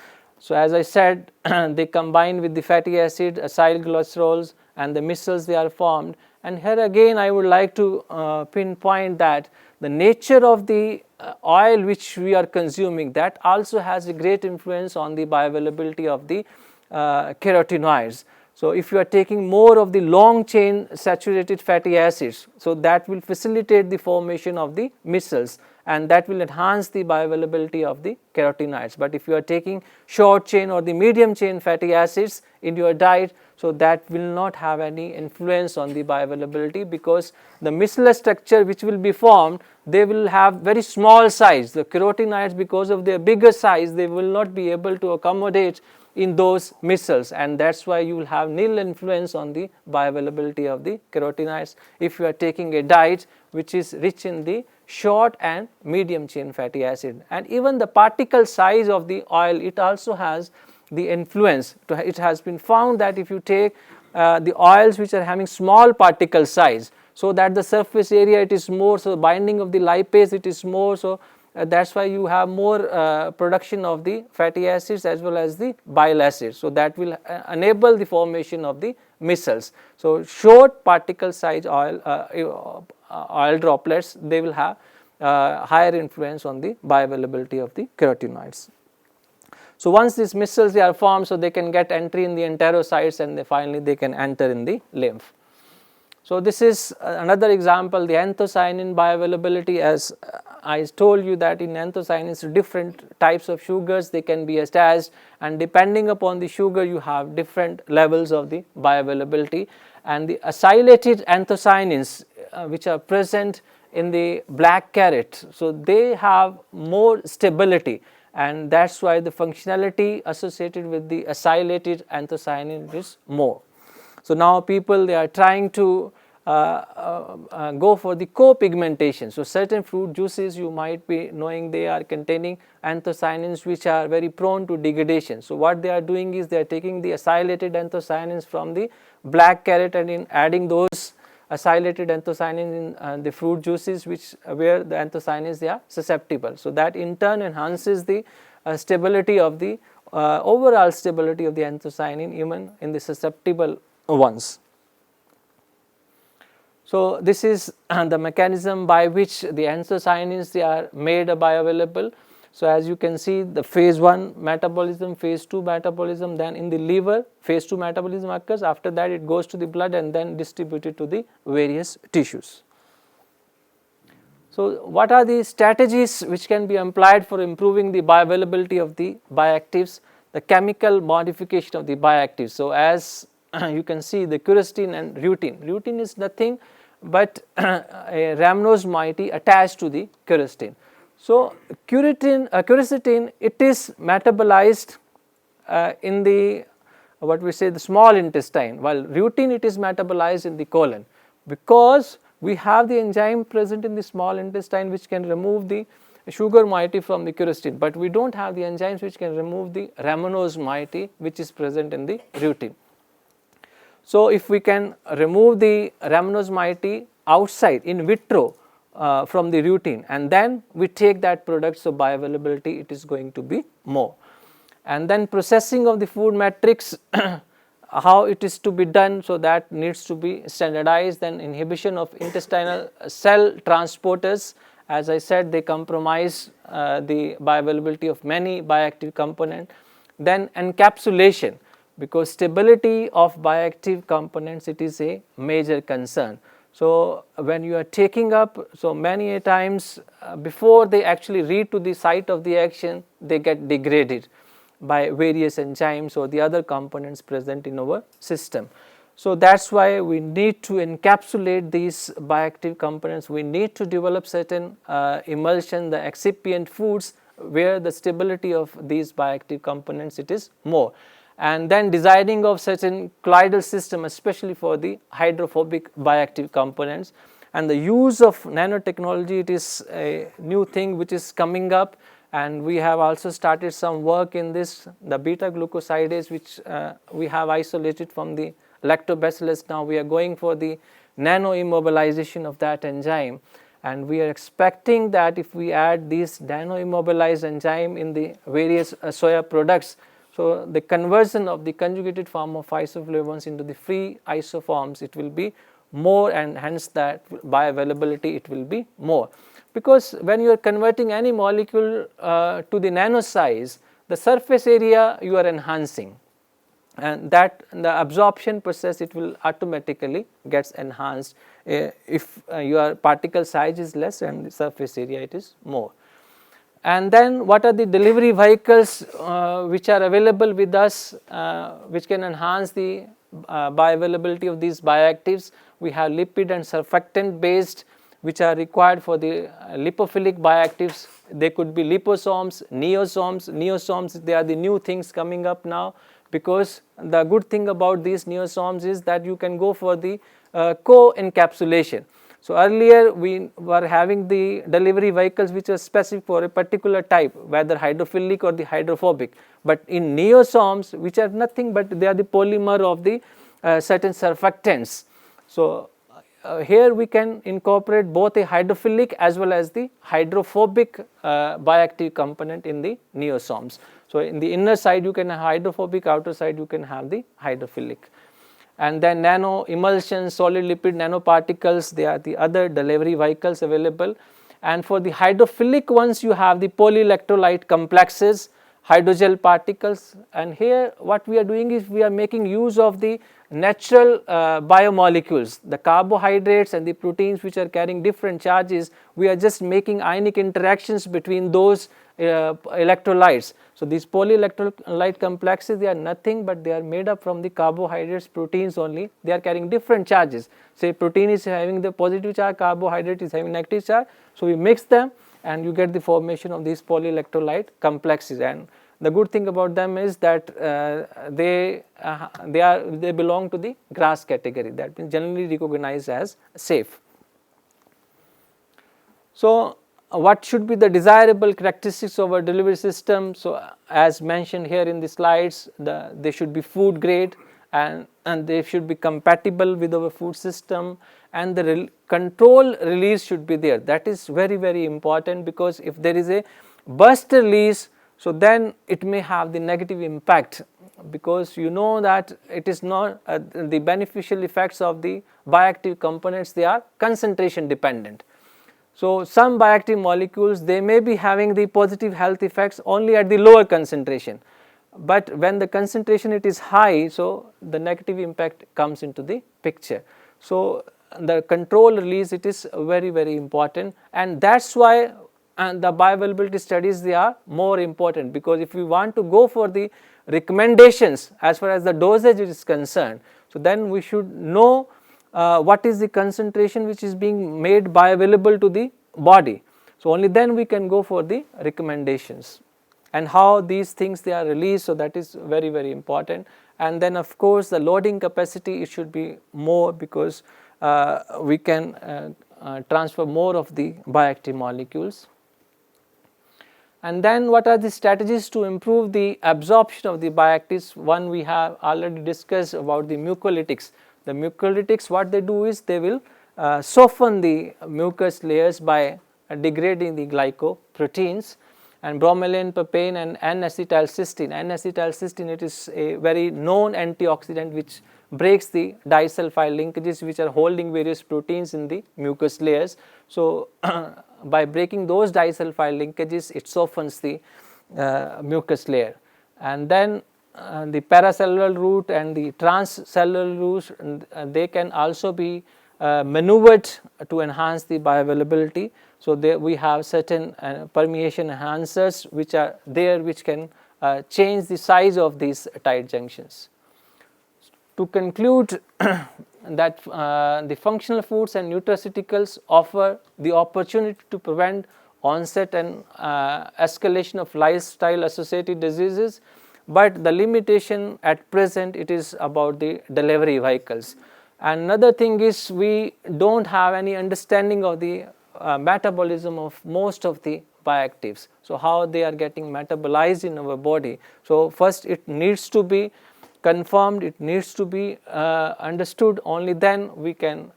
So as I said, they combine with the fatty acid, acyl glycerols, and the micelles they are formed. And here again I would like to pinpoint that the nature of the oil which we are consuming, that also has a great influence on the bioavailability of the carotenoids. So if you are taking more of the long chain saturated fatty acids, so that will facilitate the formation of the micelles, and that will enhance the bioavailability of the carotenoids. But if you are taking short chain or the medium chain fatty acids in your diet, so that will not have any influence on the bioavailability, because the micellar structure which will be formed, they will have very small size. The carotenoids, because of their bigger size, they will not be able to accommodate in those micelles, and that is why you will have nil influence on the bioavailability of the carotenoids if you are taking a diet which is rich in the short and medium chain fatty acid. And even the particle size of the oil, it also has the influence. It has been found that if you take the oils which are having small particle size, so that the surface area it is more, so the binding of the lipase it is more, so that is why you have more production of the fatty acids as well as the bile acids. So that will enable the formation of the micelles. So short particle size oil droplets, they will have higher influence on the bioavailability of the carotenoids. So once these micelles they are formed, so they can get entry in the enterocytes, and finally they can enter in the lymph. So this is another example, the anthocyanin bioavailability. As I told you that in anthocyanins, different types of sugars they can be attached, and depending upon the sugar you have different levels of the bioavailability. And the acylated anthocyanins which are present in the black carrot, so they have more stability, and that is why the functionality associated with the acylated anthocyanin is more. So now people they are trying to go for the co-pigmentation. So certain fruit juices you might be knowing they are containing anthocyanins which are very prone to degradation. So what they are doing is they are taking the acylated anthocyanins from the black carrot and in adding those acylated anthocyanins in the fruit juices which where the anthocyanins they are susceptible. So that in turn enhances the stability of the overall stability of the anthocyanin even in the susceptible ones. So this is the mechanism by which the anthocyanins they are made bioavailable. So as you can see, the phase 1 metabolism, phase 2 metabolism, then in the liver phase 2 metabolism occurs. After that it goes to the blood and then distributed to the various tissues. So what are the strategies which can be applied for improving the bioavailability of the bioactives? The chemical modification of the bioactives. So as you can see, the quercetin and rutin. Rutin is nothing but a rhamnose moiety attached to the quercetin. So quercetin it is metabolized in the what we say the small intestine, while rutin it is metabolized in the colon, because we have the enzyme present in the small intestine which can remove the sugar moiety from the quercetin, but we do not have the enzymes which can remove the rhamnose moiety which is present in the rutin. So if we can remove the rhamnose moiety outside in vitro from the routine, and then we take that product, so bioavailability it is going to be more. And then processing of the food matrix, how it is to be done, so that needs to be standardized. Then inhibition of intestinal cell transporters, as I said, they compromise the bioavailability of many bioactive components. Then encapsulation, because stability of bioactive components, it is a major concern. So when you are taking up, so many a times before they actually reach to the site of the action, they get degraded by various enzymes or the other components present in our system. So that's why we need to encapsulate these bioactive components. We need to develop certain emulsion, the excipient foods, where the stability of these bioactive components it is more. And then designing of certain colloidal system, especially for the hydrophobic bioactive components. And the use of nanotechnology, it is a new thing which is coming up, and we have also started some work in this. The beta glucosidase, which we have isolated from the lactobacillus, now we are going for the nano immobilization of that enzyme, and we are expecting that if we add these nano immobilized enzyme in the various soya products, so the conversion of the conjugated form of isoflavones into the free isoforms, it will be more, and hence that bioavailability it will be more. Because when you are converting any molecule to the nano size, the surface area you are enhancing, and that the absorption process it will automatically gets enhanced if your particle size is less and the surface area it is more. And then what are the delivery vehicles which are available with us, which can enhance the bioavailability of these bioactives? We have lipid and surfactant based, which are required for the lipophilic bioactives. They could be liposomes, neosomes. Neosomes, they are the new things coming up now, because the good thing about these neosomes is that you can go for the co-encapsulation. So earlier we were having the delivery vehicles which are specific for a particular type, whether hydrophilic or the hydrophobic. But in neosomes, which are nothing but they are the polymer of the certain surfactants. So here we can incorporate both a hydrophilic as well as the hydrophobic bioactive component in the neosomes. So in the inner side you can have hydrophobic, outer side you can have the hydrophilic. And then nano emulsions, solid lipid nanoparticles, they are the other delivery vehicles available. And for the hydrophilic ones, you have the polyelectrolyte complexes, hydrogel particles. And here what we are doing is we are making use of the natural biomolecules, the carbohydrates and the proteins which are carrying different charges. We are just making ionic interactions between those electrolytes. So these polyelectrolyte complexes, they are nothing but they are made up from the carbohydrates, proteins only. They are carrying different charges. Say protein is having the positive charge, carbohydrate is having negative charge. So we mix them and you get the formation of these polyelectrolyte complexes. And the good thing about them is that they belong to the GRAS category, that means generally recognized as safe. So what should be the desirable characteristics of our delivery system? So as mentioned here in the slides, they should be food grade, and they should be compatible with our food system, and the control release should be there. That is very, very important, because if there is a burst release, so then it may have the negative impact, because you know that it is not the beneficial effects of the bioactive components, they are concentration dependent. So some bioactive molecules, they may be having the positive health effects only at the lower concentration, but when the concentration it is high, so the negative impact comes into the picture. So the control release, it is very, very important, and that's why the bioavailability studies, they are more important, because if we want to go for the recommendations as far as the dosage is concerned, so then we should know what is the concentration which is being made bioavailable to the body. So only then we can go for the recommendations, and how these things they are released, so that is very, very important. And then of course the loading capacity, it should be more, because we can transfer more of the bioactive molecules. And then what are the strategies to improve the absorption of the bioactives? One, we have already discussed about the mucolytics. The mucolytics, what they do is they will soften the mucus layers by degrading the glycoproteins. And bromelain, papain and N-acetylcysteine. N-acetylcysteine, it is a very known antioxidant which breaks the disulfide linkages which are holding various proteins in the mucus layers. So, by breaking those disulfide linkages, it softens the mucus layer. And then the paracellular route and the transcellular routes, they can also be maneuvered to enhance the bioavailability. So, there we have certain permeation enhancers which are there, which can change the size of these tight junctions. To conclude, that the functional foods and nutraceuticals offer the opportunity to prevent onset and escalation of lifestyle associated diseases, but the limitation at present, it is about the delivery vehicles. Another thing is, we do not have any understanding of the metabolism of most of the bioactives. So, how they are getting metabolized in our body. So, first it needs to be confirmed, it needs to be understood, only then we can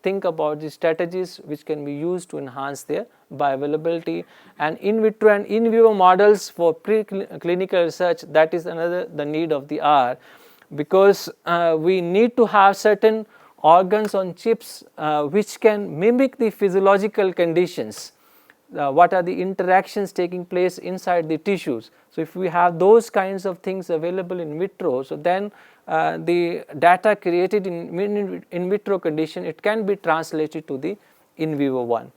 think about the strategies which can be used to enhance their bioavailability. And in vitro and in vivo models for preclinical research, that is another the need of the hour, because we need to have certain organs on chips which can mimic the physiological conditions. What are the interactions taking place inside the tissues. So, if we have those kinds of things available in vitro, so then the data created in vitro condition, it can be translated to the in vivo one.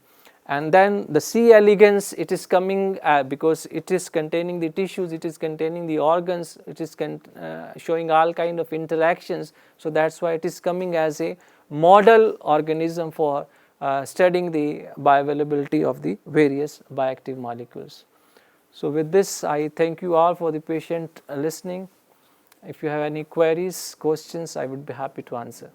And then the C. elegans, it is coming because it is containing the tissues, it is containing the organs, it is showing all kind of interactions. So, that is why it is coming as a model organism for studying the bioavailability of the various bioactive molecules. So, with this, I thank you all for the patient listening. If you have any queries, questions, I would be happy to answer.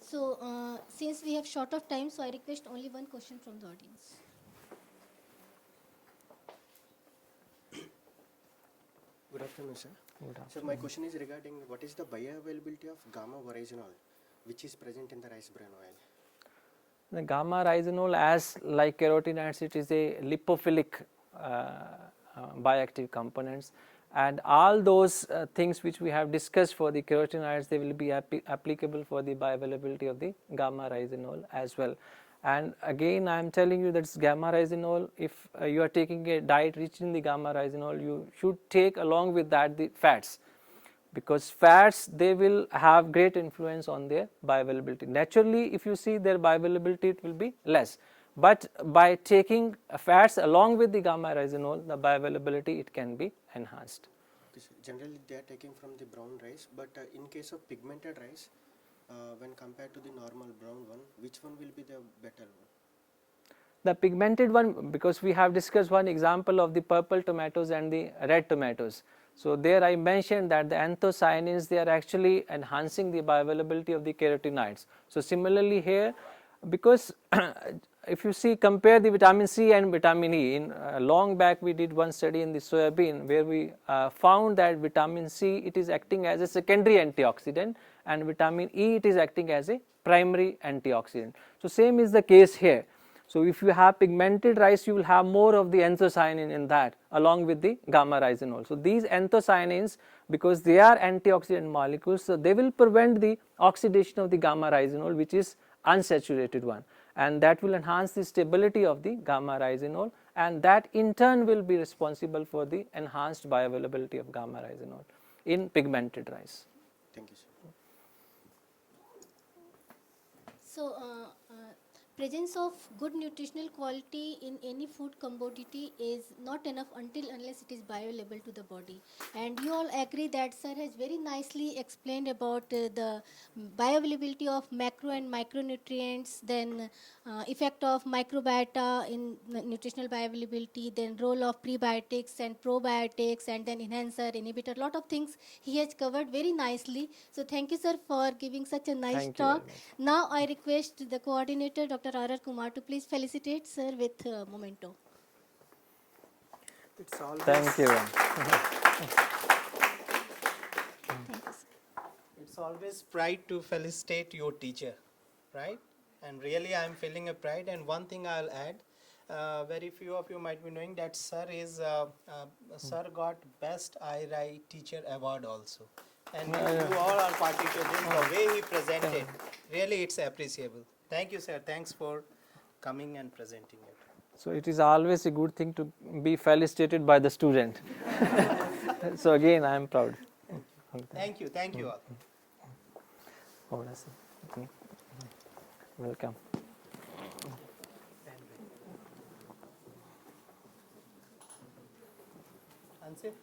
So, since we have short of time, so I request only one question from the audience. Good afternoon, sir. So my question is regarding what is the bioavailability of gamma oryzanol, which is present in the rice bran oil? The gamma oryzanol, as like carotenoids, it is a lipophilic bioactive components, and all those things which we have discussed for the carotenoids, they will be applicable for the bioavailability of the gamma oryzanol as well. And again, I am telling you that gamma oryzanol, if you are taking a diet rich in the gamma oryzanol, you should take along with that the fats, because fats, they will have great influence on their bioavailability. Naturally, if you see their bioavailability, it will be less, but by taking fats along with the gamma oryzanol, the bioavailability, it can be enhanced. Generally, they are taking from the brown rice, but in case of pigmented rice, when compared to the normal brown one, which one will be the better one? The pigmented one, because we have discussed one example of the purple tomatoes and the red tomatoes. So, there I mentioned that the anthocyanins, they are actually enhancing the bioavailability of the carotenoids. So, similarly here, because if you see, compare the vitamin C and vitamin E, in long back we did one study in the soybean where we found that vitamin C, it is acting as a secondary antioxidant, and vitamin E, it is acting as a primary antioxidant. So, same is the case here. So, if you have pigmented rice, you will have more of the anthocyanin in that along with the gamma oryzanol. So, these anthocyanins, because they are antioxidant molecules, so they will prevent the oxidation of the gamma oryzanol, which is unsaturated one, and that will enhance the stability of the gamma oryzanol, and that in turn will be responsible for the enhanced bioavailability of gamma oryzanol in pigmented rice. Thank you, sir. So, presence of good nutritional quality in any food commodity is not enough unless it is bioavailable to the body. And you all agree that sir has very nicely explained about the bioavailability of macro and micronutrients, then effect of microbiota in nutritional bioavailability, then role of prebiotics and probiotics, and then enhancer, inhibitor, lot of things he has covered very nicely. So thank you, sir, for giving such a nice Thank you very talk. much. Now I request the coordinator, Dr. R.R. Kumar, to please felicitate sir with memento. It's always Thank you. Thank you, sir. It's always pride to felicitate your teacher, right? And really I'm feeling a pride. And one thing I'll add, very few of you might be knowing that sir got best IRI teacher award also. And you all are participating the way he presented. Really it's appreciable. Thank you, sir. Thanks for coming and presenting it. So it is always a good thing to be felicitated by the student. So again, I am proud. Thank you all. Oh, that's it. Okay. Welcome. Ansif?